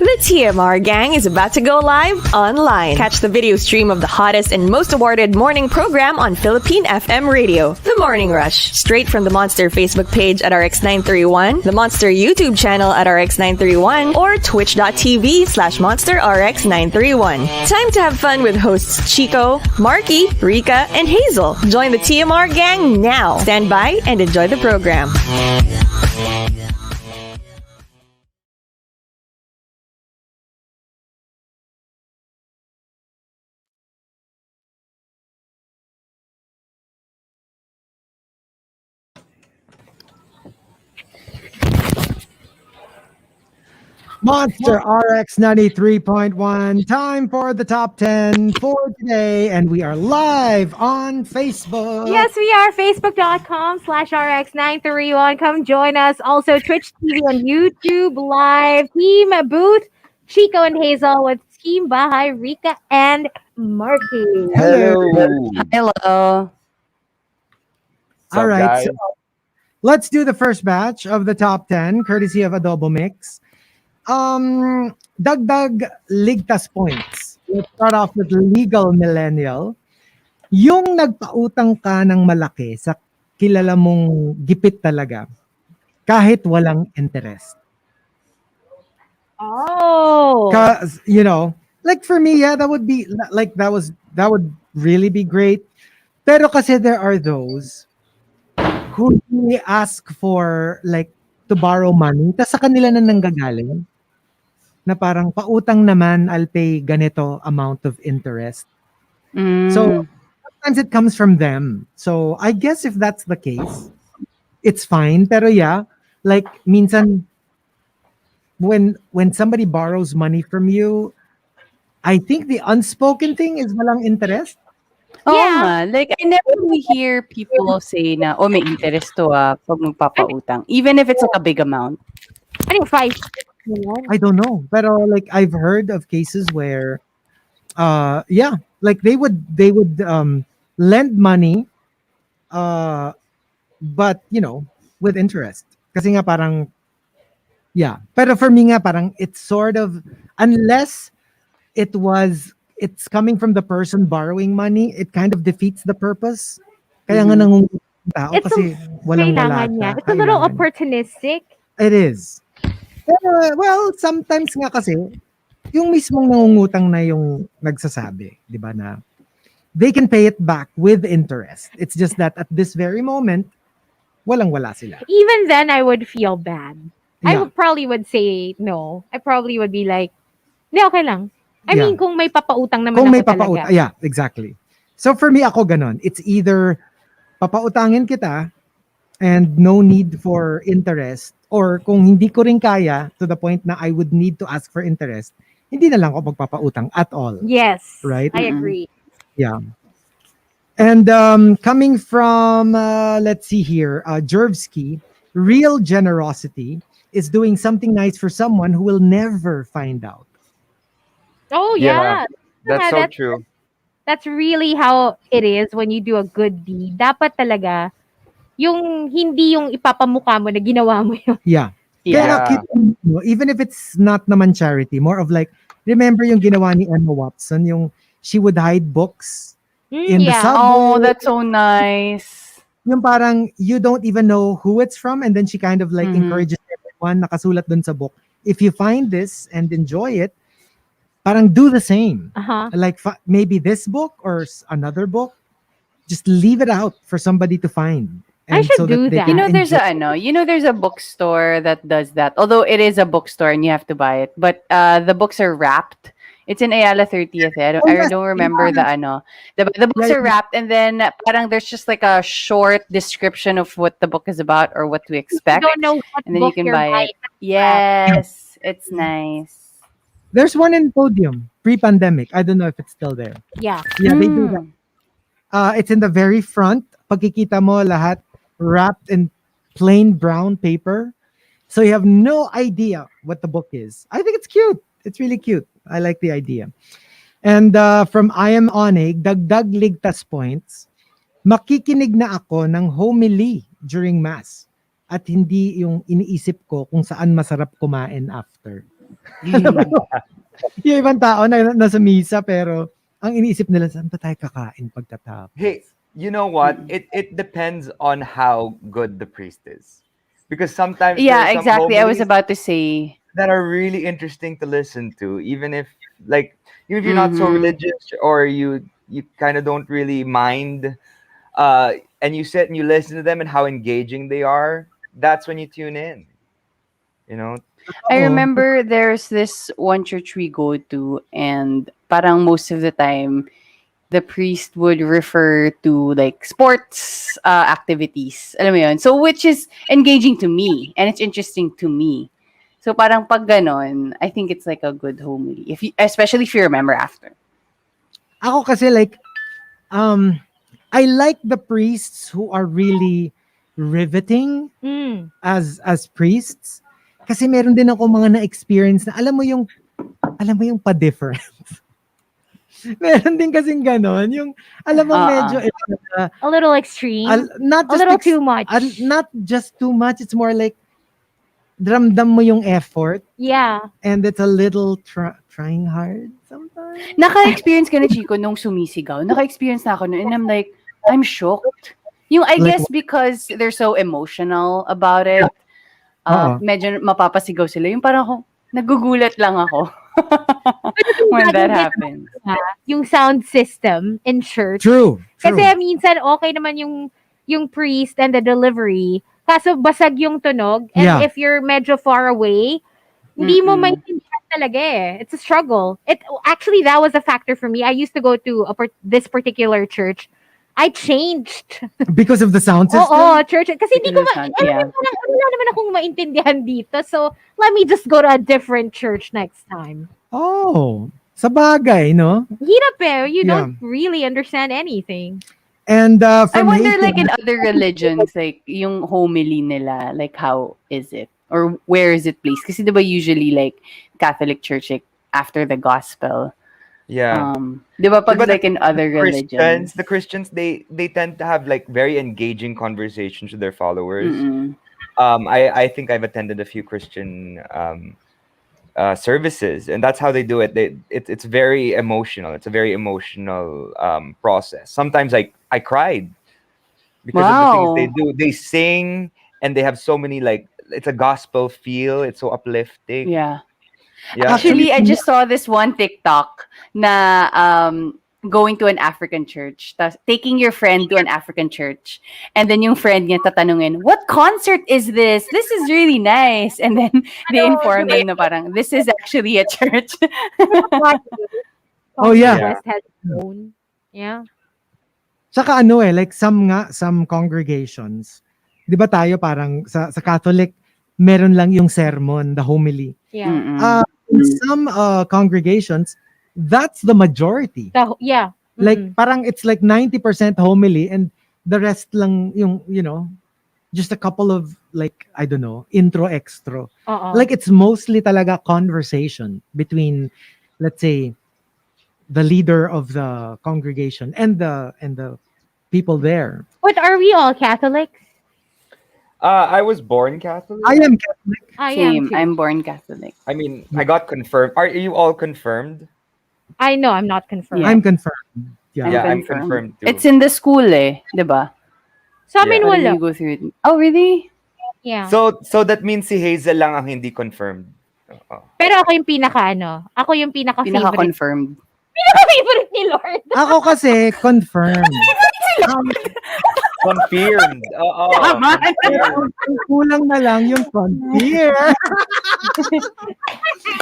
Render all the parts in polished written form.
The TMR gang is about to go live online. Catch the video stream of the hottest and most awarded morning program on Philippine FM radio, The Morning Rush. Straight from the Monster Facebook page at RX931, the Monster YouTube channel at RX931, or twitch.tv/Monster RX931. Time to have fun with hosts Chico, Markki, Rica, and Hazel. Join the TMR gang now. Stand by and enjoy the program. Monster RX93.1, time for the top 10 for today, and we are live on Facebook. Yes, we are, facebook.com/RX931. Come join us. Also, Twitch TV and YouTube Live. Team Booth, Chico and Hazel with Team Bahay, Rica, and Markki. Hello. All right, so let's do the first batch of the top 10, courtesy of Adobo Mix. Dagdag Ligtas points. Let's start off with Legal Millennial. Yung nagpautang ka ng malaki sa kilala mong gipit talaga, kahit walang interest. Oh. Cause, like for me, yeah, that would really be great. Pero kasi there are those who really ask for like to borrow money, tas sa kanila na nanggagaling. Na parang pautang naman, I'll pay ganito amount of interest. So sometimes it comes from them. So I guess if that's the case, it's fine. Pero yeah, like minsan when somebody borrows money from you, I think the unspoken thing is walang interest. Yeah. Like I never really hear people say na, may interest to pag magpapautang. Even if it's like a big amount. I think 5. I don't know. Pero like I've heard of cases where like they would lend money but with interest. Kasi nga parang pero for me nga parang it's sort of unless it's coming from the person borrowing money, it kind of defeats the purpose. Kaya nga nangungutang tao kasi walang-wala siya. It's a little opportunistic. It is. Well, sometimes nga kasi, yung mismong nangungutang na yung nagsasabi, di ba na, they can pay it back with interest. It's just that at this very moment, walang-wala sila. Even then, I would feel bad. Yeah. I probably would say no. I probably would be like, hindi, okay lang. I mean, kung may papautang naman ako talaga. Yeah, exactly. So for me, ako ganon. It's either papautangin kita and no need for interest, or kung hindi ko rin kaya to the point na I would need to ask for interest, hindi na lang ako magpapautang at all. Yes. Right? I agree. Yeah. And coming from, let's see here, Jervsky, real generosity is doing something nice for someone who will never find out. Oh, yeah. That's so true. That's really how it is when you do a good deed. Dapat talaga, yung hindi yung ipapamukha mo na ginawa mo yun. Yeah. Kaya, even if it's not naman charity, more of like, remember yung ginawa ni Emma Watson, yung she would hide books in the subway. Oh, that's so nice. Yung parang you don't even know who it's from, and then she kind of like encourages everyone, nakasulat dun sa book. If you find this and enjoy it, parang do the same. Like maybe this book or another book, just leave it out for somebody to find. I should do that. There's a bookstore that does that. Although it is a bookstore and you have to buy it, but the books are wrapped. It's in Ayala 30th. I don't remember the books are wrapped, and then parang there's just like a short description of what the book is about or what to expect. You don't know what and then you can buy it. Yes, it's nice. There's one in Podium pre-pandemic. I don't know if it's still there. Yeah, they do that. It's in the very front. Pagkikita mo lahat wrapped in plain brown paper, so you have no idea what the book is. I think it's cute. It's really cute. I like the idea. And from I Am Onig, Dagdag Ligtas points, makikinig na ako ng homily during Mass at hindi yung iniisip ko kung saan masarap kumain after. Alam mo, yung ibang tao na nasa misa pero ang iniisip nila, saan ba tayo kakain pagkatapos? Hey, you know what? It depends on how good the priest is, because sometimes there Yeah, are some exactly. I was homilies about to say. that are really interesting to listen to, even if you're not so Mm-hmm. religious, or you kind of don't really mind, and you sit and you listen to them and how engaging they are. That's when you tune in. You know, I Oo. remember there's this one church we go to, and parang most of the time, the priest would refer to like sports activities. Alam mo yun? So, which is engaging to me, and it's interesting to me. So, parang pag ganon, I think it's like a good homily, especially if you remember after. Ako kasi like, I like the priests who are really riveting Mm. as priests. Kasi meron din ako mga na-experience na alam mo yung pa-different. Meron din kasing ganon. Yung, alam mo, medyo, A little extreme. not A just little too much. Not just too much. It's more like, ramdam mo yung effort, Yeah. and it's a little trying hard sometimes. Naka-experience ka na, Chico, nung sumisigaw. Naka-experience na ako nun, and I'm like, I'm shocked. Yung, I Like guess because they're so emotional about it, Oo. medyo mapapasigaw sila. Yung parang ako, nagugulat lang ako when that happens. Yung sound system in church. True. Kasi minsan okay naman yung priest and the delivery. Kaso basag yung tunog. And Yeah. if you're medyo far away, hindi mo Mm-mm. maintindihan talaga eh. It's a struggle. Actually, that was a factor for me. I used to go to this particular church. I changed. Because of the sound system? Oo, church. Kasi hindi ko Because of the sound, yeah. wala naman akong maintindihan dito. So, let me just go to a different church next time. Oh, sa bagay, no? Hirap eh. You Yeah. don't really understand anything. And I from wonder, Hazel, like, in other religions, like, yung homily nila, like, how is it? Or where is it placed? Kasi diba usually, like, Catholic Church, like, after the gospel. yeah. Diba pag, But like, in other religions? The Christians, they tend to have like very engaging conversations with their followers. Mm-mm. I think I've attended a few Christian services, and that's how they do it. It's very emotional. It's a very emotional process. Sometimes I cried because of the things Wow. they do. They sing, and they have so many, like, it's a gospel feel. It's so uplifting. Yeah. Yeah. Actually, I just saw this one TikTok na going to an African church, taking your friend to an African church, and then yung friend niya tatanungin, what concert is this? This is really nice. And then they inform them na parang, this is actually a church. Oh, yeah. West has its own. Yeah. Tsaka like some congregations, di ba tayo parang sa Catholic, meron lang yung sermon, the homily. Yeah. Mm-mm. In some congregations, that's the majority. Yeah. Like Mm-mm. parang it's like 90% homily, and the rest lang yung, just a couple of, like, I don't know, intro extra. Oo. Like it's mostly talaga conversation between, let's say, the leader of the congregation and the people there. But are we all Catholics? I was born Catholic. I am Catholic. I Same. am too. I'm born Catholic. I mean, I got confirmed. Are you all confirmed? I know I'm not confirmed. Yeah. I'm confirmed. Yeah. Yeah, I'm confirmed too. It's in the school diba? Sa amin Yeah. When wala. you go through it. Oh, really? Yeah. So that means si Hazel lang ang hindi confirmed. Pero ako yung ako yung pinaka-favorite. Pinaka-confirmed. Pinaka-favorite ni Lord. Ako kasi confirmed. Confirmed. Oo. Kulang na lang yung confirmed.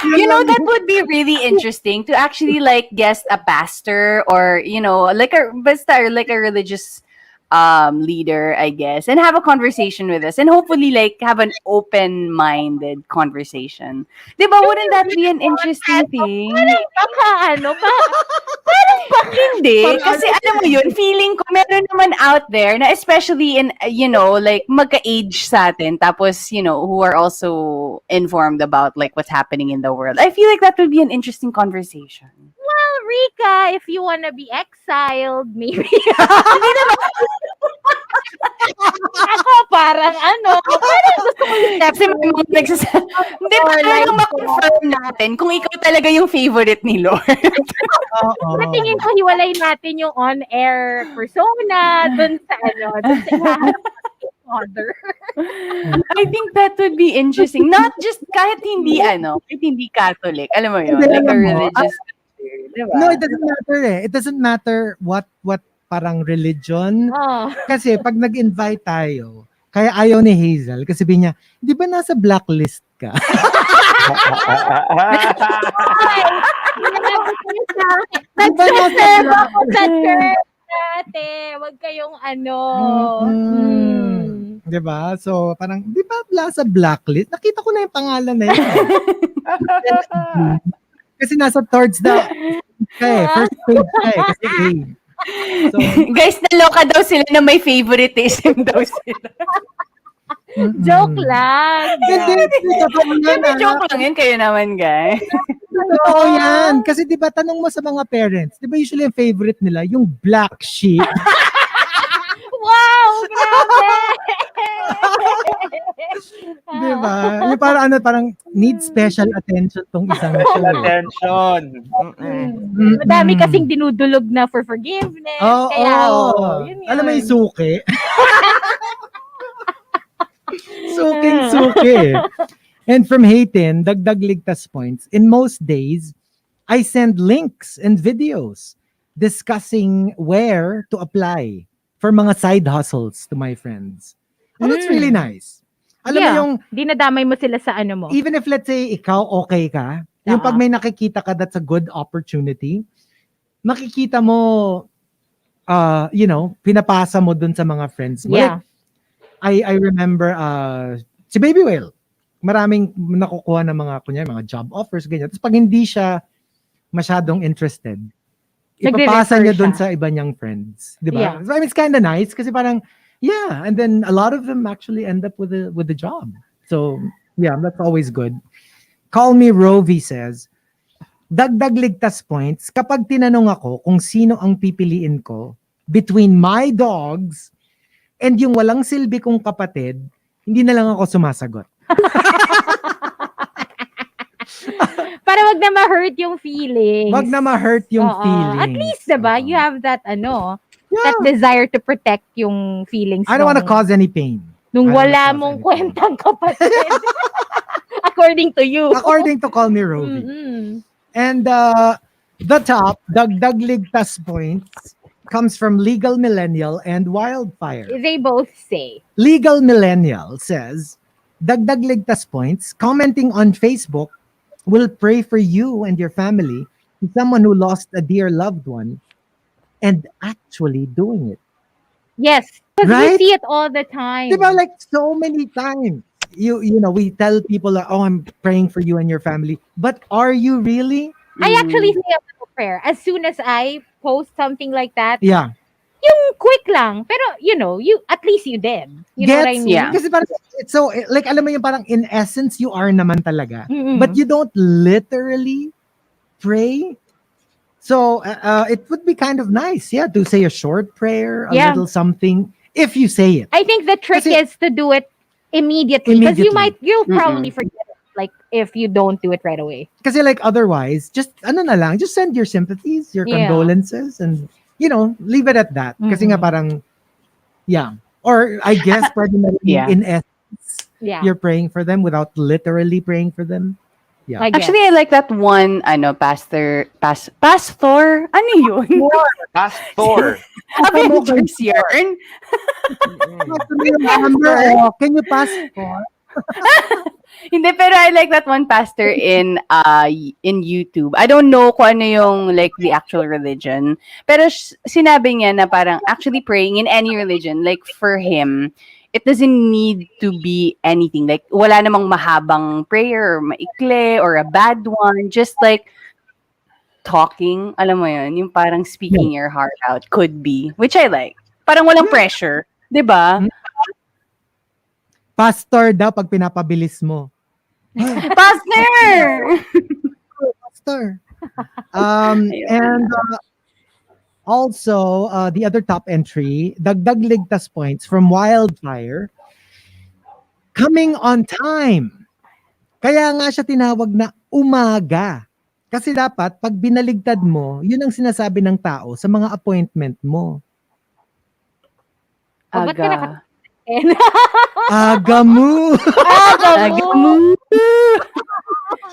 You know, that would be really interesting to actually like guest a pastor or, like a religious leader, I guess, and have a conversation with us and hopefully like have an open-minded conversation. Diba, wouldn't that be an interesting thing? Parang Hindi. Kasi alam mo yun, feeling ko meron naman out there na especially in, like magka-age sa atin, tapos, who are also informed about like what's happening in the world. I feel like that would be an interesting conversation. well, Rica, if you wanna be exiled, maybe. Ako parang parang gusto ko Kasi may mga nagsasabi. Hindi, Or para like, lang ma-confirm natin kung ikaw talaga yung favorite ni Lord. Oo. sa tingin ko, hiwalay natin yung on-air persona dun sa ihaharap natin other. I think that would be interesting. Not just kahit hindi Catholic. Alam mo yun? Hindi, Like a alam mo, religious culture. Diba? No, it doesn't matter eh. It doesn't matter what parang religion. Oh. Kasi pag nag-invite tayo, kaya ayaw ni Hazel, kasi sabi niya, di ba nasa blacklist ka? That's Diba the nasa term black- ako sa church dati. Huwag kayong Di ba? So, parang, di ba nasa blacklist? Nakita ko na yung pangalan na yun. Kasi nasa towards the first page ka eh, kasi A. So, Guys, naloka daw sila na may favoritism daw sila. Joke lang. Hindi, totoo yan. Hindi, joke lang yun. Kayo naman, guys. Totoo yan. Kasi di ba, tanong mo sa mga parents, di ba usually yung favorite nila, yung black sheep. Wow! Grabe! Di ba? Yung parang need special attention tong isang show. eh. Attention. Madami kasing dinudulog na for forgiveness. Oo. Kaya, yun. Alam mo yung suki? Suking-suki. And from Hayten, Dagdag Ligtas points, in most days, I send links and videos discussing where to apply for mga side hustles to my friends. Oh, that's really nice. Alam mo yung, dinadamay mo sila sa ano mo. even if let's say ikaw okay ka, yung pag may nakikita ka that's a good opportunity, makikita mo, pinapasa mo dun sa mga friends mo. Yeah. Like, I remember, si Baby Whale, maraming nakukuha ng mga job offers, ganyan. Tapos pag hindi siya masyadong interested, ipapasa Nagre-refer niya dun siya. sa iba niyang friends. Di ba? Yeah. So, I mean, it's kind of nice kasi parang, yeah, and then a lot of them actually end up with the job. So, yeah, that's always good. Call me Rovi says, Dagdag Ligtas points, kapag tinanong ako kung sino ang pipiliin ko between my dogs and yung walang silbi kong kapatid, hindi na lang ako sumasagot. Para wag na ma-hurt yung feelings. Wag na ma-hurt yung Oo. feelings. At least, diba, Oo. you have that, that Yeah. desire to protect yung feelings. I don't want to nung- cause any pain. Nung I don't wala wanna cause mong any pain. kwentang kapatid. According to you. According to Call Me Rovi. Mm-mm. And the top, Dagdag Ligtas points, comes from Legal Millennial and Wildfire. They both say. Legal Millennial says, Dagdag Ligtas points, commenting on Facebook, will pray for you and your family, someone who lost a dear loved one, and actually doing it. Yes. Because Right? we see it all the time. Diba, like so many times, we tell people, oh, I'm praying for you and your family, but are you really? I actually say a little prayer. As soon as I post something like that, Yeah. yung quick lang. Pero, you at least you did. You know what I Gets? mean? Yeah. Kasi parang, it's so, like, alam mo yung parang in essence, you are naman talaga. Mm-mm. But you don't literally pray. So, it would be kind of nice, yeah, to say a short prayer, a Yeah. little something, if you say it. I think the trick Kasi- is to do it immediately. Because Immediately. you'll probably forget it. Like, if you don't do it right away. Kasi like otherwise, just just send your sympathies, your Yeah. condolences, and leave it at that. Kasi nga parang, yeah. Or I guess pwede na rin Yeah. in essence, Yeah. you're praying for them without literally praying for them. Yeah. I guess. Actually, I like that one, pastor, ano yun? Pastor. Avengers yarn? Amber, can you pass? Hindi, pero I like that one pastor in YouTube. I don't know kung ano yung like the actual religion. Pero sinabi niya na parang actually praying in any religion, like for him, it doesn't need to be anything. Like wala namang mahabang prayer or maikli or a bad one. Just like talking, alam mo yun, yung parang speaking your heart out could be, which I like. Parang walang pressure. 'Di ba? Pastor daw pag pinapabilis mo. Pastor! Pastor. And also, the other top entry, Dagdag Ligtas points from Wildfire, coming on time. Kaya nga siya tinawag na umaga. Kasi dapat, pag binaligtad mo, yun ang sinasabi ng tao sa mga appointment mo. Oh, ba't ka Aga. Aga mo! Aga mo!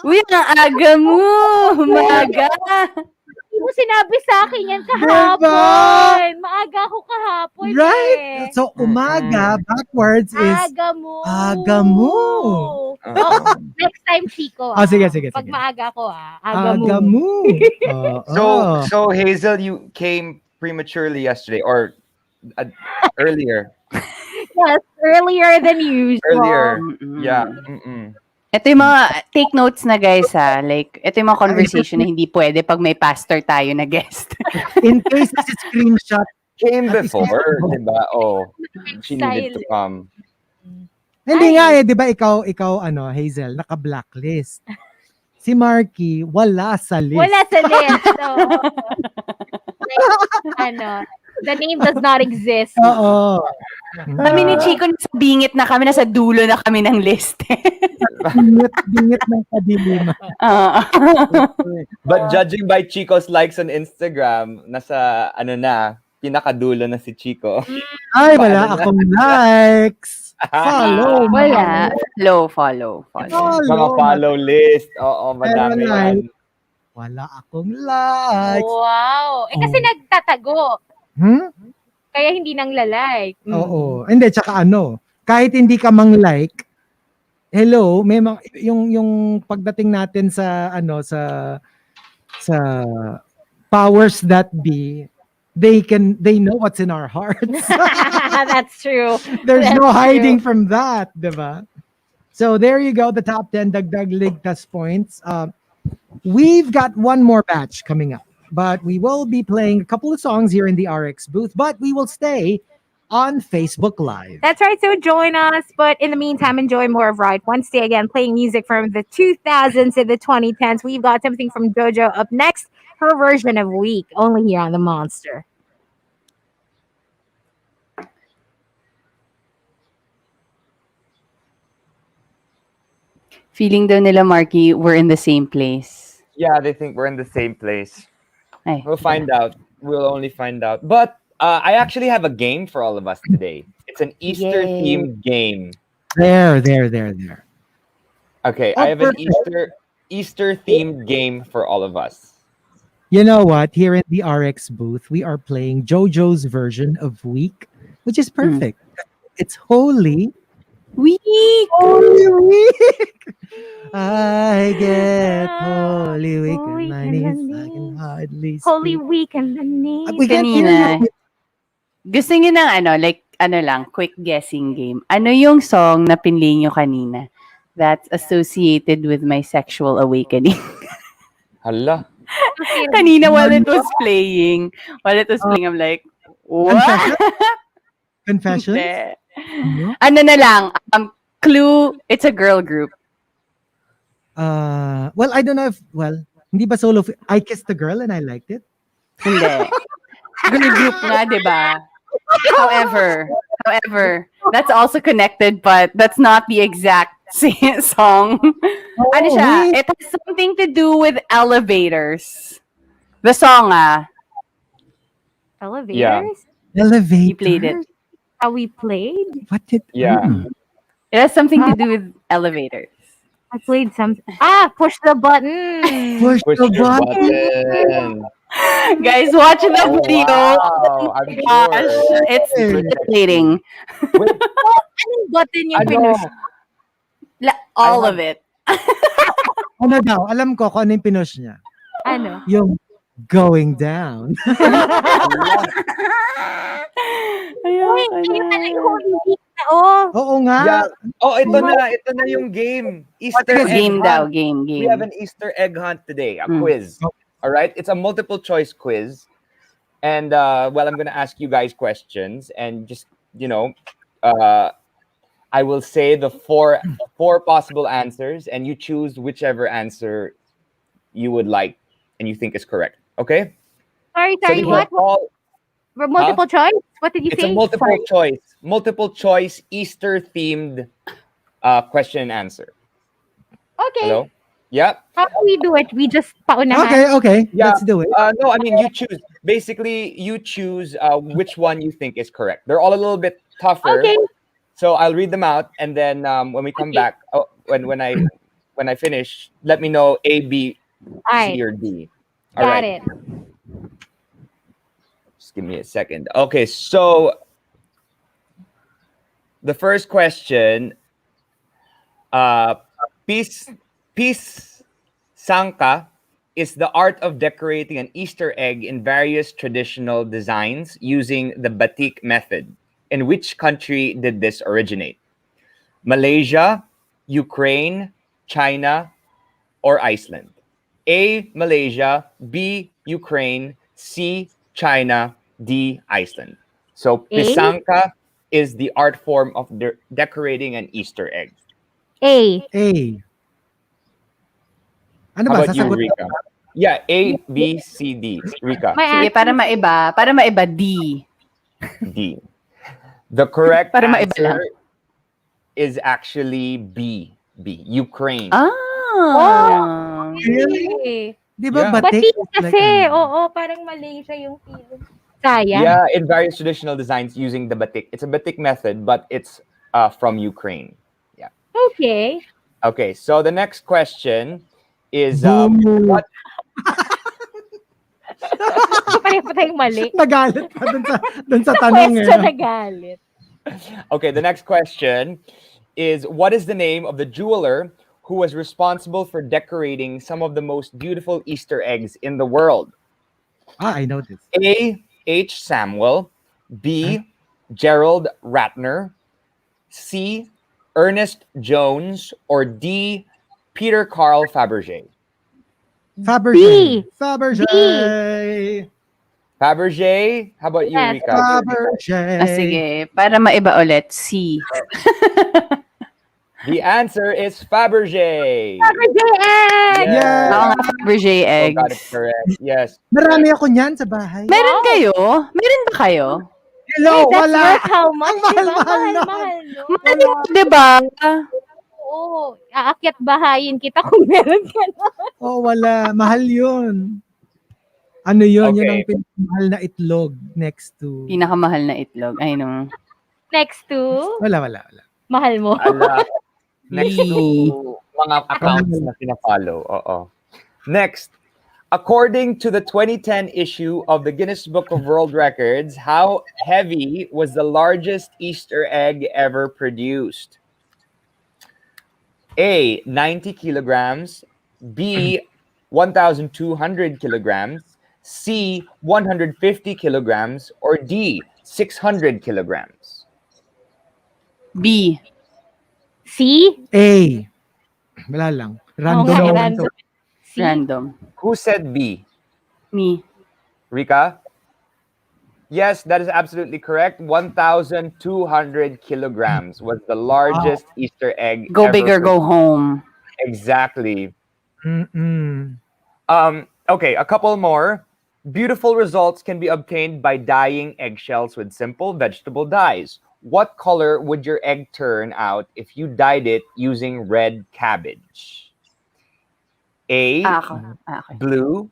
Uy, ang aga mo! Umaga! Hindi mo sinabi sa akin yan kahapon. Maaga ako kahapon Right? So, umaga, backwards is Aga mo. aga mo. Oh, next time, Chico. Sige. Pag maaga ko, aga Aga mo. mo. So Hazel, you came prematurely yesterday or earlier. Yes, earlier than usual. Earlier. Mm-mm. Yeah. Ito yung mga take notes na guys ha. Like, ito yung mga conversation na hindi pwede pag may pastor tayo na guest. In case this is screenshot, Came before, diba? Oh, she needed to come. hindi nga di ba ikaw Hazel, naka-blacklist. Si Markki, wala sa list. Wala sa list. So, the name does not exist. Oo. Kami ni Chico, nasa bingit na kami, nasa dulo na kami ng list. Bingit ng kadiliman. But judging by Chico's likes on Instagram, nasa pinakadulo na si Chico. Ay, wala akong likes. Follow. Wala. Follow. Mga follow list. Oo, madami Pero yan. Wala akong likes. Wow. Kasi nagtatago. Kaya hindi nang lalike. Oo. Hindi, tsaka kahit hindi ka mang-like, hello, may yung pagdating natin sa sa powers that be, they know what's in our hearts. That's true. There's That's no hiding true. from that, diba? So there you go, the top 10 Dagdag Ligtas points. We've got one more batch coming up, but we will be playing a couple of songs here in the RX booth, but we will stay on Facebook Live. That's right. So join us. But in the meantime, enjoy more of Ride Wednesday. Again, playing music from the 2000s and the 2010s. We've got something from JoJo up next. Her version of Week, only here on the Monster. Feeling daw nila, Markki, we're in the same place. Yeah, they think we're in the same place. Ay. We'll find out. We'll only find out. But I actually have a game for all of us today. It's an Easter-themed game. There. Okay, Oh, I have an perfect. Easter-themed game for all of us. You know what? Here in the RX booth, we are playing JoJo's version of Week, which is perfect. It's Holy Week! Week. I get Holy Week Holy and my and the knees, I can hardly speak. Holy Week and the name. We can't hear Kanina. you. Gusto niyo ng quick guessing game. Ano yung song na pinlay niyo kanina that's associated with my sexual awakening? Hala. Kanina while it was playing, I'm like, what? Confessions? Hindi. Ano? Ano na lang, clue, it's a girl group. Well, I don't know if, hindi ba solo? I kissed the girl and I liked it. Hindi. Girl group nga, di ba? However, that's also connected, but that's not the exact song. Ano siya? wait. It has something to do with elevators. The song, Elevators? Elevator. you played it. How we played? What did? Yeah. It has something to do with elevators. I played something. Push the button. Push Push the your button. button. Guys, watch the video. Wow, I'm Gosh, sure. it's fascinating. Wait, Anong button yung pinush? All of it. Ano daw? Alam ko kung ano yung pinush niya. Ano? Yung going down. Uy, kayo pala yung Holy Week na, oh. Oo nga. yeah. Oh, ito na yung game. Easter egg Game hunt. daw, game. We have an Easter egg hunt today, a Mm. quiz. All right, it's a multiple choice quiz, and I'm gonna ask you guys questions, and just I will say the four possible answers, and you choose whichever answer you would like and you think is correct. Okay? Sorry, So these are what? all- Multiple choice? What did you it's say? a multiple choice Easter themed question and answer. Okay. Hello? Yep. How do we do it? We just paunahan. Okay. Yeah. Let's do it. No, I mean, you choose. Basically, you choose which one you think is correct. They're all a little bit tougher. Okay. So I'll read them out, and then when we come back, when I finish, let me know A, B, All C, right. or D. All Got right. it. Just give me a second. Okay, so the first question, peace sanka is the art of decorating an Easter egg in various traditional designs using the batik method. In which country did this originate? Malaysia, Ukraine, China, or Iceland? A, Malaysia, B, Ukraine, C, China, D, Iceland. So A? pisanka is the art form of decorating an Easter egg. A. A. Ano How ba? about you, Sasagot Rica? Yeah, A, B, C, D. Rica, My Sige, answer. para maiba, D. D. The correct Para maiba lang. answer is actually B, Ukraine. Ah. Really? Di ba Yeah. batik? Batik is like, kasi. ano? Oo, parang Malaysia yung feeling. Sayang. Yeah, in various traditional designs using the batik. It's a batik method, but it's from Ukraine. Yeah. Okay. Okay, so the next question is Boo. what? Pareho pa tayong mali. Nagalit pa dun sa tanong eh. Question na galit. Okay, the next question is what is the name of the jeweler who was responsible for decorating some of the most beautiful Easter eggs in the world? I know this. A. H. Samuel, B. Gerald Ratner, C. Ernest Jones, or D. Peter Carl Fabergé? Fabergé. B. Fabergé. Fabergé? How about you, Yes. Rica? Fabergé. Sige, para maiba ulit, C. The answer is Fabergé. Fabergé egg! Yeah. Oo nga, Fabergé Oh, eggs. got it correct. Yes. Marami ako niyan sa bahay. Meron kayo? Meron ba kayo? Hello, That's wala. worth how much? Ang Diba? mahal-mahal na. Mahal, no? Ano, diba? Oo. Aakyat bahayin kita kung meron ka na. Oh, wala. Mahal yun. Ano yun? Yun ang Okay. pinakamahal na itlog next to... Pinakamahal na itlog. I know. Next to, Wala. mahal mo. Ala, next to Yee. mga accounts na pina-follow. Oo. Next, according to the 2010 issue of the Guinness Book of World Records, how heavy was the largest Easter egg ever produced? A, 90 kilograms, B, 1,200 kilograms, C, 150 kilograms, or D, 600 kilograms? B. C? A. Wala lang. Random. nga, naman random. to. C? Random. Who said B? Me. Rica? Yes, that is absolutely correct. 1,200 kilograms was the largest Easter egg Go ever big or go produced. home. Exactly. Mm-mm. Okay, a couple more. Beautiful results can be obtained by dyeing eggshells with simple vegetable dyes. What color would your egg turn out if you dyed it using red cabbage? A, Okay. blue,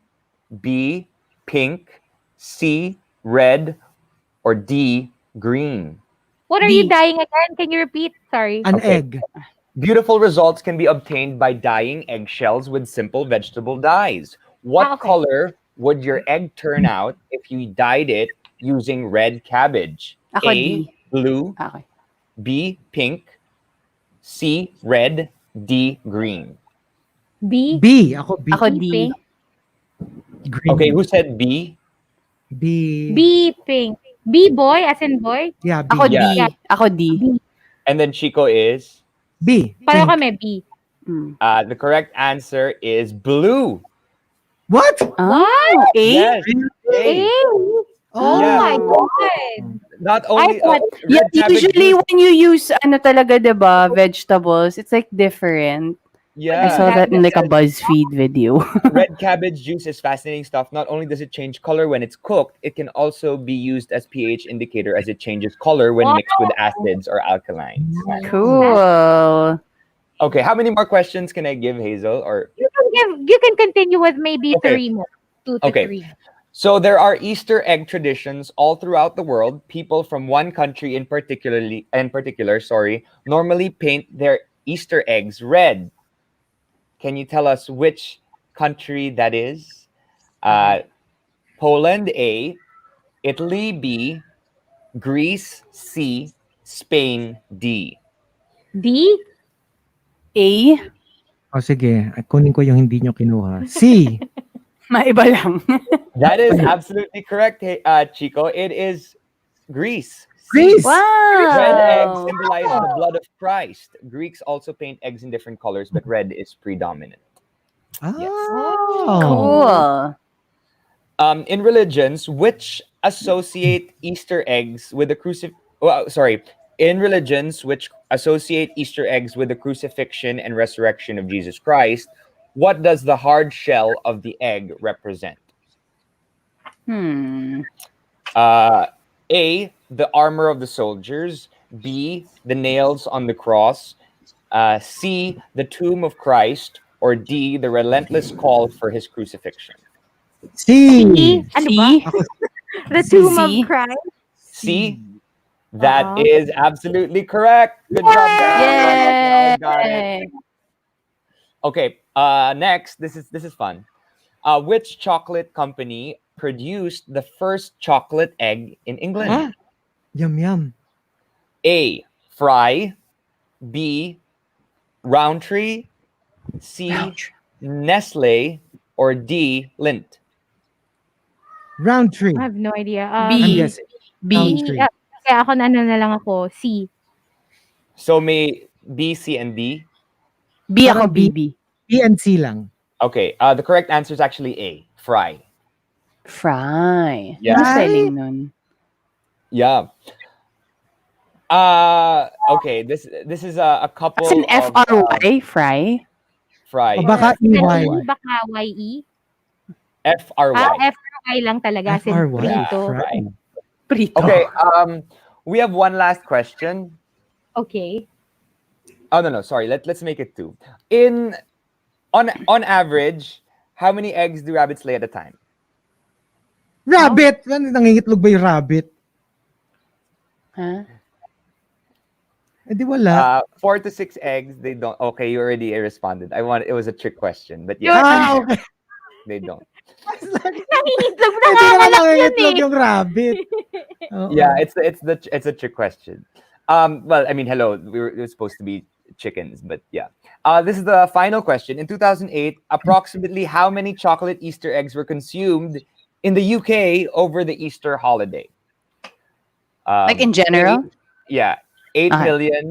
B, pink, C, red, or D, green? What are D. you dying again? Can you repeat? Sorry. An Okay. egg. Beautiful results can be obtained by dyeing eggshells with simple vegetable dyes. What Okay. color would your egg turn out if you dyed it using red cabbage? Ako A, D. blue, Okay. B, pink, C, red, D, green. B? B. Ako B. Ako B, D. pink. Green. Okay, who said B? B. B, pink. B, boy, as in boy? Yeah, B. Ako D. Yeah. Ako D. And then Chico is? B. Pareho Pink. kami, B. Mm. The correct answer is blue. What? Oh, A? Yes. A? A. Oh Yeah. my God. Not only thought- Yeah, red cabbage usually juice- when you use ano talaga, 'di ba, vegetables, it's like different. I Yeah. saw that in It like a says, BuzzFeed video. red cabbage juice is fascinating stuff. Not only does it change color when it's cooked, it can also be used as pH indicator as it changes color when Wow. mixed with acids or alkalines. Cool. Okay, how many more questions can I give, Hazel? Or You can continue with maybe okay, 3 more. 2 to okay. 3. So there are Easter egg traditions all throughout the world. People from one country in particular, normally paint their Easter eggs red. Can you tell us which country that is? Poland A, Italy B, Greece C, Spain D. D? A, O sige, kunin ko yung hindi nyo kinuha. C. maiba lang. That is absolutely correct, Chico. It is Greece. C. Greece. Red eggs Wow. symbolize the blood of Christ. Greeks also paint eggs in different colors, but red is predominant. Oh. Cool. In religions, which associate Easter eggs with the in religions which associate Easter eggs with the crucifixion and resurrection of Jesus Christ, what does the hard shell of the egg represent? A, the armor of the soldiers. B, the nails on the cross. C, the tomb of Christ. Or D, the relentless call for his crucifixion. C. Ano C. ba? The tomb C. of Christ. C. That is absolutely correct. Good job, guys. Got it. Yay. Okay. Next, this is fun. Which chocolate company produced the first chocolate egg in England? Yum, yum. A. Fry. B. Roundtree. C. Nestle. Or D. Lindt. Roundtree. I have no idea. I'm B. guessing. B. Roundtree. Kaya ako na lang ako. C. So may B, C, and D. B ako, Parang B. B. B and C lang. Okay. The correct answer is actually A. Fry. Fry. Yeah. Ano spelling nun? Yeah. Okay. This is a couple. As in of, F-R-Y? Fry? Fry. O baka EY. Baka Y-E. F-R-Y. F-R-Y lang talaga. F-R-Y. Prito. Fry. Prito. Okay. We have one last question. Okay. Oh no, sorry. Let's make it 2. On average, how many eggs do rabbits lay at a time? Rabbit! Nangingitlog ba yung rabbit? Huh? Eh di wala. 4 to 6 eggs. They don't. Okay, you already responded. It was a trick question, but yeah, Okay. they don't. Nangingitlog na Hindi naman yun nangingitlog eh. yung rabbit. Oo. Yeah, it's a trick question. Well, I mean, hello. We were supposed to be chickens, but yeah. This is the final question. In 2008, approximately how many chocolate Easter eggs were consumed in the UK over the Easter holiday? Like in general? Yeah, 8 Okay. million,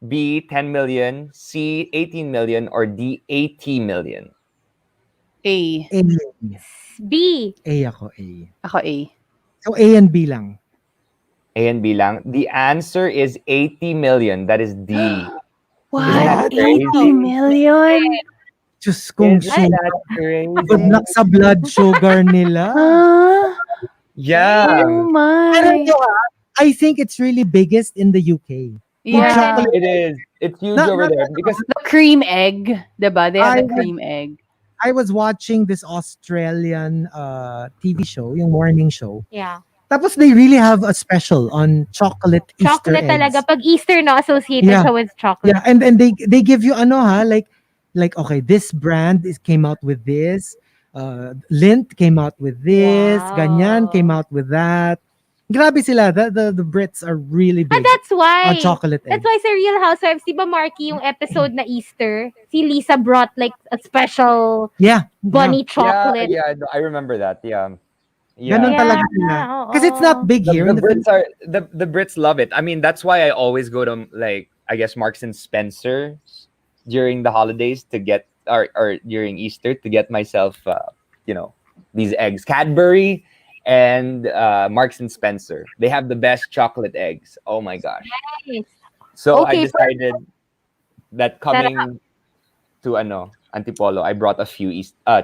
B 10 million, C 18 million, or D 80 million. A. A. B. A ako, A. Ako A. So A and B lang. A and B lang. The answer is 80 million. That is D. What? that crazy? 80 million? Diyos kong Isn't sugar. that crazy? Good luck sa blood sugar nila. Huh? Yeah, Oh my. Pero I think it's really biggest in the UK. Yeah. chocolate- it is. It's huge Not- over not- there because The cream egg, diba? They have I the cream egg. I was watching this Australian TV show, yung morning show. Yeah. Tapos they really have a special on chocolate Easter Chocolate eggs. talaga. Pag Easter, no, associated Yeah. siya with chocolate. Yeah, and they give you like okay, this brand came out with this. Lindt came out with this. Wow. Ganyan came out with that. Grabe sila. The Brits are really big That's why. on chocolate eggs. That's why sa Real Housewives, di ba Markki, yung episode na Easter, si Lisa brought like a special Yeah. bunny chocolate. Yeah, I remember that. Yeah. Ganun Yeah. talaga sila. Oo. Because it's not big The, here. the in the Brits are the Brits love it. I mean, that's why I always go to like I guess Marks and Spencer during the holidays to get or during Easter to get myself these eggs. Cadbury and Marks and Spencer. They have the best chocolate eggs. Oh my gosh. Nice. So Okay, I decided that coming to Antipolo, I brought a few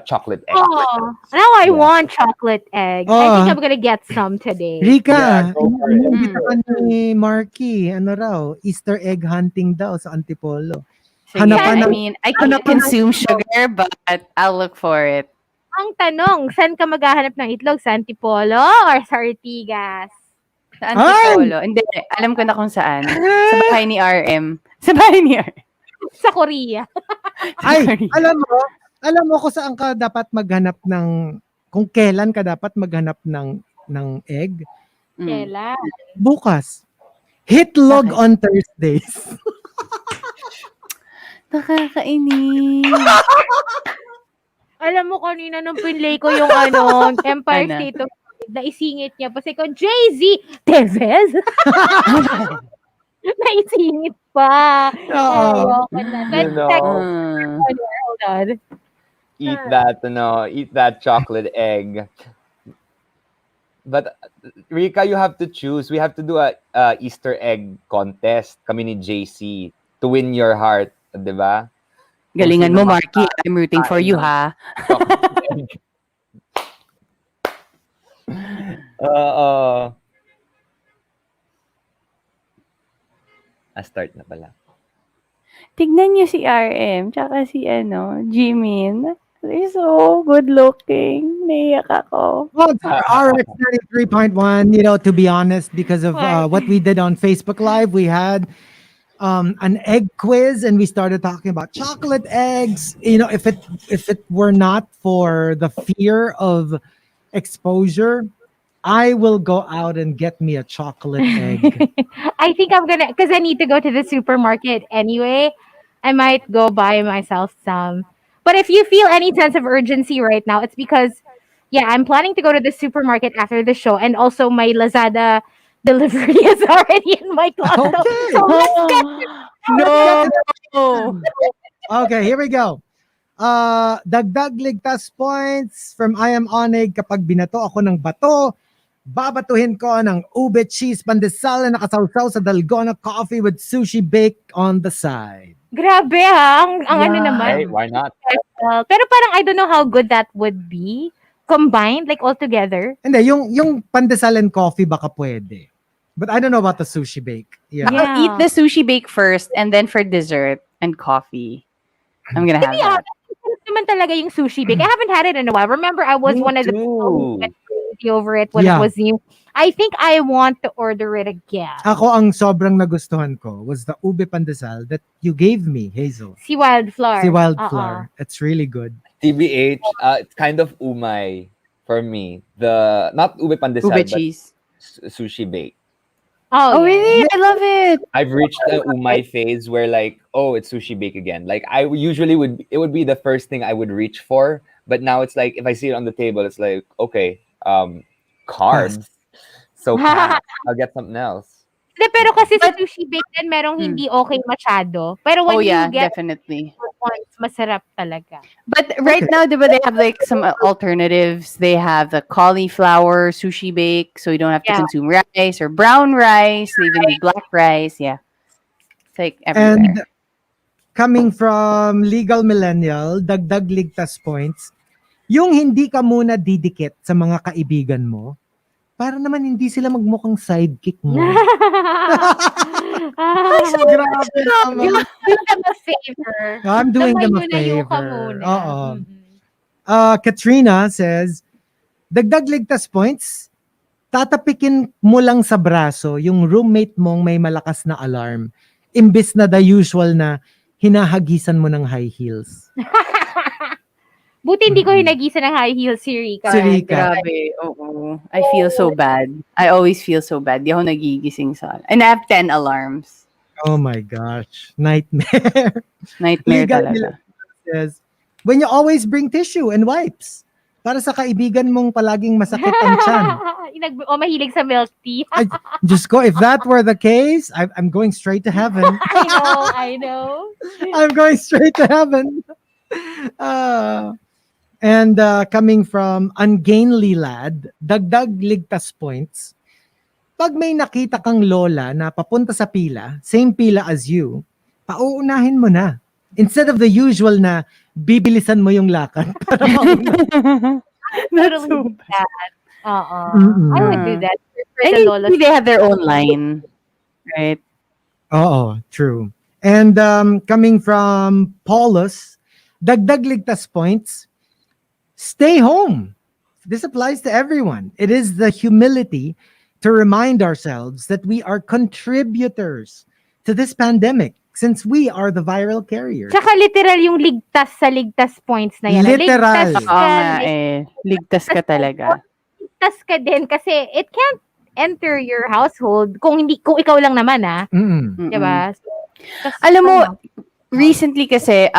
chocolate eggs. Oh, now I Yeah. want chocolate egg. I think I'm gonna get some today. Rika, Yeah, go for it. imbita ka ni Markki. Ano raw? Easter egg hunting daw sa Antipolo. Sige, Hanapan I ng- mean, I can hanapan ng- consume sugar, but I'll look for it. Ang tanong, saan ka maghahanap ng itlog? Sa Antipolo or sa Ortigas? Sa Antipolo. Hindi, alam ko na kung saan. Sa bahay ni RM. Sa bahay ni RM. Sa Korea. Ay, alam mo kung saan ka dapat maghanap kung kailan ka dapat maghanap ng egg? Mm. Kailan? Bukas. Hitlog Bakit? on Thursdays. Nakakainis. Alam mo kanina nung pinlay ko yung Empire Ano? State of Mind, naisingit niya. Kasi ko, Jay-Z, Tevez? Naisingit pa. Oo. Ayoko na. Let's check. Mm. Hold on. Eat that chocolate egg. But Rika, you have to choose. We have to do a Easter egg contest kami ni JC to win your heart, 'di ba? Galingan Kung mo, sino Markki. I'm rooting for you, ha? chocolate egg. Start na pala. Tignan niyo si RM, tsaka si Jimin. They're so good looking. Naiyak ako. Well, for RX93.1, to be honest, because of what we did on Facebook Live, we had an egg quiz and we started talking about chocolate eggs. If it were not for the fear of exposure, I will go out and get me a chocolate egg. I think I'm gonna, because I need to go to the supermarket anyway. I might go buy myself some. But if you feel any sense of urgency right now, it's because, I'm planning to go to the supermarket after the show, and also my Lazada delivery is already in my closet. Okay. So let's get No! Okay, here we go. Dagdag ligtas points from I am Onig. Kapag binato ako ng bato, babatuhin ko ng ube cheese pandesal na nakasawsaw sa dalgona coffee with sushi bake on the side. Grabe ha, ang ano naman. Hey, why not? Pero parang I don't know how good that would be combined, like all together. Hindi, yung pandesal and coffee baka pwede. But I don't know about the sushi bake. Yeah. Yeah. I'll eat the sushi bake first, and then for dessert and coffee, I'm gonna have that. Naman talaga yung sushi bake. I haven't had it in a while. Remember, I was Me one of the people who too. went crazy over it when Yeah. it was new. I think I want to order it again. Ako ang sobrang nagustuhan ko was the ube pandesal that you gave me, Hazel. Si Wildflower. Si Wildflower. It's really good. TBH, it's kind of umay for me. Not ube pandesal, Ube but cheese. sushi bake. Oh, Oh, really? I love it. I've reached the umay phase where it's sushi bake again. Like it would be the first thing I would reach for, but now it's like if I see it on the table, it's like, okay, carbs. So I'll get something else. Pero kasi sa sushi bake din, merong hindi okay masyado. Pero when Oh, yeah, you get definitely. it once, masarap talaga. But right now, diba, they have like some alternatives. They have the cauliflower sushi bake, so you don't have to Yeah. consume rice or brown rice. They even do black rice. Yeah, it's like And everywhere. coming from Legal Millennial, dagdag ligtas points, yung hindi ka muna didikit sa mga kaibigan mo, para naman hindi sila magmukhang sidekick mo. Grabe naman. Do them a favor. I'm doing them a Lumayo ka favor. muna. Oo. Mhm. Katrina says, dagdag ligtas points, tatapikin mo lang sa braso yung roommate mong may malakas na alarm, imbis na the usual na hinahagisan mo ng high heels. Buti hindi ko hinagisa ng high heels si Rica. Si Rica. Grabe, oo. I feel so bad. I always feel so bad. Di ako nagigising sa... And I have 10 alarms. Oh my gosh. Nightmare. Nightmare Legal talaga. says, when you always bring tissue and wipes para sa kaibigan mong palaging masakit ang tiyan. Mahilig sa milk tea. Ay, Diyos ko, if that were the case, I'm going straight to heaven. I know. I'm going straight to heaven. And coming from Ungainly Lad, dagdag ligtas points. Pag may nakita kang lola na papunta sa pila, same pila as you, pauunahin mo na. instead of the usual na bibilisan mo yung lakad para mauna. That's Totally so do that. I would do Mm-mm. that for And the lolas. usually they have their own line, right? Oo, true. And coming from Paulus, dagdag ligtas points, stay home. This applies to everyone. It is the humility to remind ourselves that we are contributors to this pandemic since we are the viral carriers. Tsaka literal yung ligtas sa ligtas points na yan. Literal. Ligtas Oo ka, nga eh. Ligtas ka talaga. ligtas ka din kasi it can't enter your household kung ikaw lang naman Mm-mm. Mm-mm. diba? So, Alam mo, recently kasi,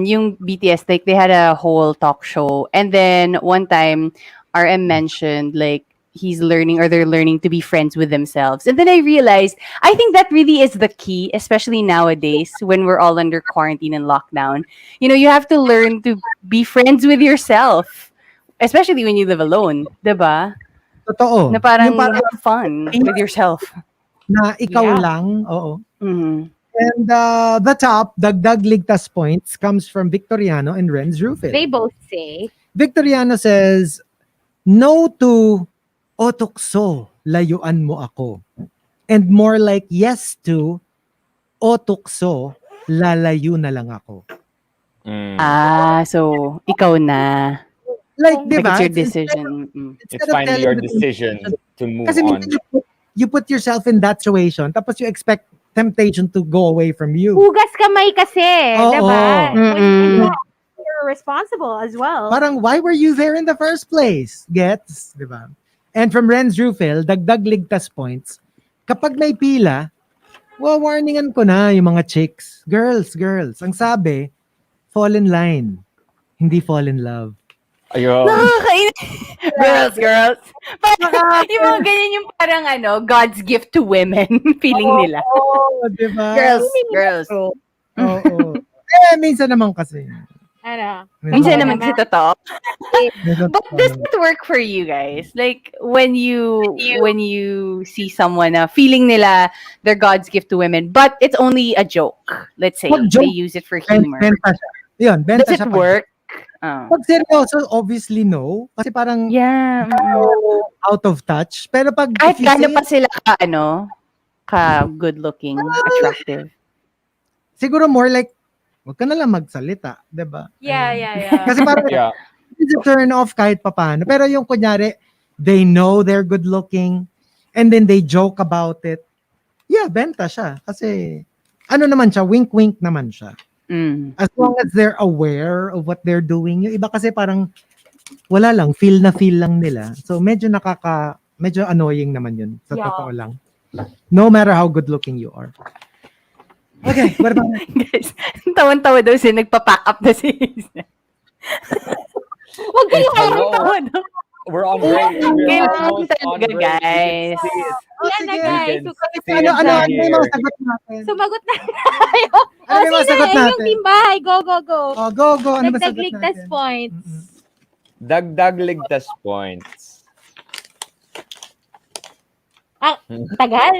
yung BTS, like, they had a whole talk show. And then, one time, RM mentioned, like, he's learning or they're learning to be friends with themselves. And then I realized, I think that really is the key, especially nowadays when we're all under quarantine and lockdown. You know, you have to learn to be friends with yourself. Especially when you live alone, diba? Totoo. Na parang Yung parang have fun with yourself. na ikaw Yeah. lang, oo. Mhm. And the top, dagdag ligtas points, comes from Victoriano and Renz Rufil. they both say, Victoriano says, no to otukso, layuan mo ako. And more like yes to otukso, lalayo na lang ako. So, ikaw na. Like, di Like, ba? it's your decision. Mm. It's Instead of finally telling your the decision temptation- to move Kasi on. minsan you put yourself in that situation, tapos you expect temptation to go away from you. hugas kamay kasi, Oo. diba? Mm-mm. You're responsible as well. Parang, why were you there in the first place? Gets? Di ba? And from Renz Rufil, dagdag ligtas points, kapag may pila, warningan ko na yung mga chicks. Girls, ang sabi, fall in line, hindi fall in love. Ayun. Nakakainis. Girls. Parang, yung mga ganyan yung parang God's gift to women. Feeling nila. Oo, di ba? Girls. Oo. Minsan naman kasi. Ano? Minsan naman kasi totoo. Minsan But totoo does naman. it work for you guys? Like, when you see someone na feeling nila they're God's gift to women, but it's only a joke. Let's say, Pag joke, they use it for humor. Benta siya. Yun, benta Does siya. it pag- work? Oh. Pag seryoso, obviously no. Kasi parang Yeah. out of touch. Pero pag Kahit if you gaano say, pa sila ka good looking, attractive. siguro more like, wag ka na lang magsalita. Diba? Yeah. Kasi parang Yeah. it's a turn off kahit papano. Pero yung kunyari, they know they're good looking and then they joke about it. Yeah, benta siya. Kasi ano naman siya, wink-wink naman siya. Mm. As long as they're aware of what they're doing. Yung iba kasi parang wala lang, feel lang nila. So medyo annoying naman yun. Sa Yeah. totoo lang. No matter how good looking you are. Okay, what about Guys, tawan-tawa daw siya, nagpa-pack up na si Hazel. Huwag kayo Hello. Tawa daw. We're on break. We're Kailangan almost on talaga, break. guys. You can see it. Yan na sige. guys. You So, can see ano it yung from mga here. sagot natin? sumagot na tayo. Ano yung mga sagot Yung natin? timbahay. Go. Oh, go. Ano ba Dagdag sagot ligtas natin? points. Mm-mm. Dagdag ligtas points. Tagal.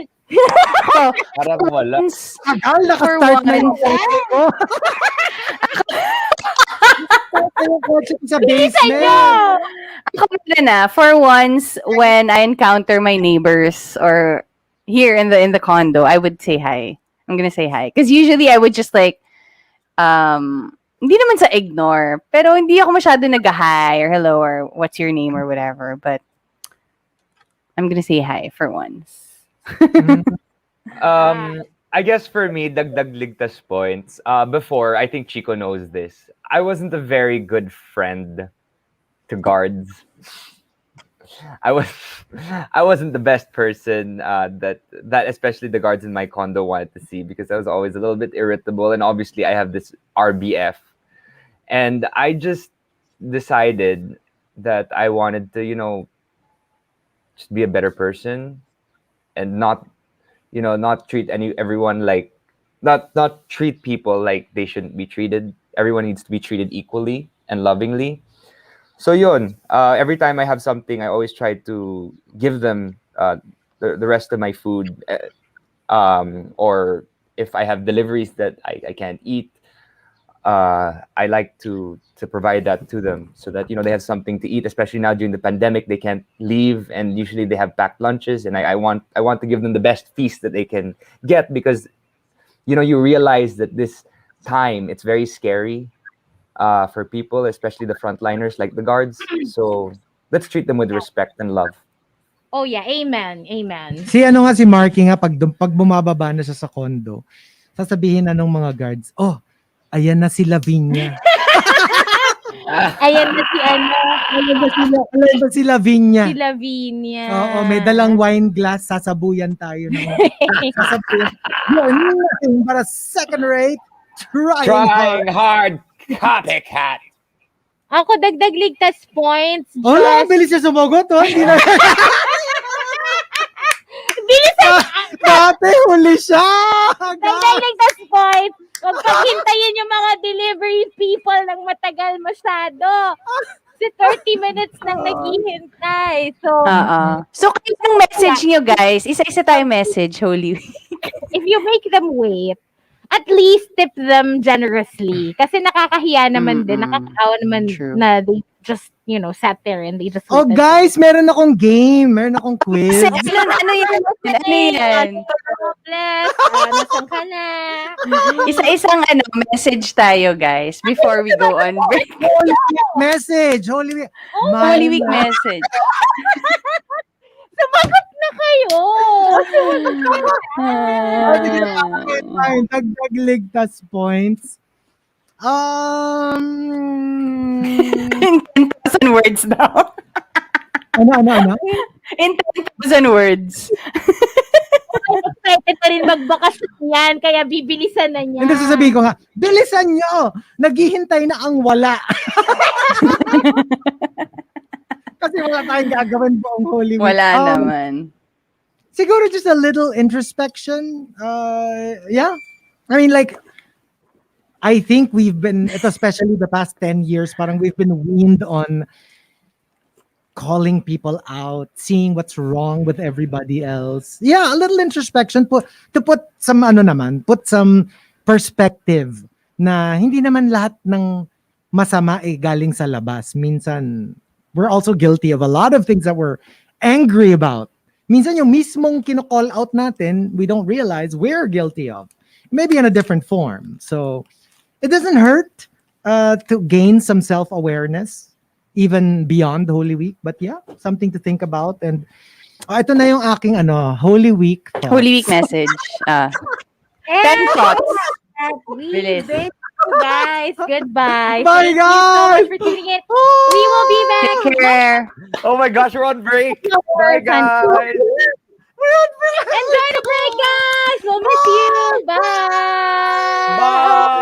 Parang wala. Tagal, For nakastart na yung once. kotse ko. Start na yung kotse ko sa basement. Ako din for once, when I encounter my neighbors or here in the condo, I would say hi. I'm gonna say hi. Because usually I would just like, hindi naman sa ignore, pero hindi ako masyado nag-hi or hello or what's your name or whatever. But I'm gonna say hi for once. I guess for me, dagdag ligtas points. Before, I think Chico knows this. I wasn't a very good friend to guards. I wasn't the best person that especially the guards in my condo wanted to see, because I was always a little bit irritable, and obviously I have this RBF, and I just decided that I wanted to, just be a better person and not treat everyone like not treat people like they shouldn't be treated. Everyone needs to be treated equally and lovingly. So yun, every time I have something, I always try to give them the rest of my food, or if I have deliveries that I can't eat, I like to provide that to them so that they have something to eat. Especially now during the pandemic, they can't leave, and usually they have packed lunches. And I want to give them the best feast that they can get, because you realize that this time it's very scary for people, especially the frontliners like the guards. So let's treat them with respect and love. Oh yeah, amen. Amen. Si Markki nga, pag bumababa na siya sa condo, sasabihin na nung mga guards, oh, ayan na si Lavinia. Ayan na si Ayan na si Lavinia. si Lavinia. Oo, may dalang wine glass, sasabuyan tayo ng sasabuyan. You're nothing but a second rate Trying hard copycat. Ako dagdag ligtas points. Oh, bilis siya sumagot, oh. Hindi na. Bilis Dati, huli siya. dagdag ligtas points. Huwag paghintayin yung mga delivery people ng matagal masyado. Kasi 30 minutes nang naghihintay. So, kayo ng message nyo, guys. Isa-isa tayo message, Holy Week. If you make them wait, at least tip them generously. Kasi nakakahiya naman din. Nakakaawa naman True. na they just, sat there and they just Oh, waited. guys, meron akong game. Meron akong quiz. Ano yan? Ano yan? Bless. Nasaan ka na? Isa-isang message tayo, guys, before we go on break. Message. Holy Week. Holy Week message. Sumagot na kayo. Dagdag ligtas points. In 10,000 words daw. Ano? In 10,000 words. Excited na rin magbakasyon yan, kaya bibilisan na niya. Hindi, sasabihin ko nga, bilisan nyo! Naghihintay na ang wala. Kasi wala tayong gagawin buong Holy Week. Wala naman. Siguro just a little introspection. Yeah. I mean, like, I think we've been, especially the past 10 years, parang we've been weaned on calling people out, seeing what's wrong with everybody else. Yeah, a little introspection to put some put some perspective na hindi naman lahat ng masama galing sa labas. Minsan, we're also guilty of a lot of things that we're angry about. Minsan yung mismong kino-call out natin, we don't realize we're guilty of. Maybe in a different form. So, it doesn't hurt to gain some self-awareness even beyond Holy Week. But yeah, something to think about. And ito na yung aking Holy Week thoughts. Holy Week message. 10 thoughts. Bilis. Guys, goodbye. Bye, Thank you so guys. much for tuning in. We will be back. Take care. Oh my gosh, we're on break. Bye, guys. Enjoy the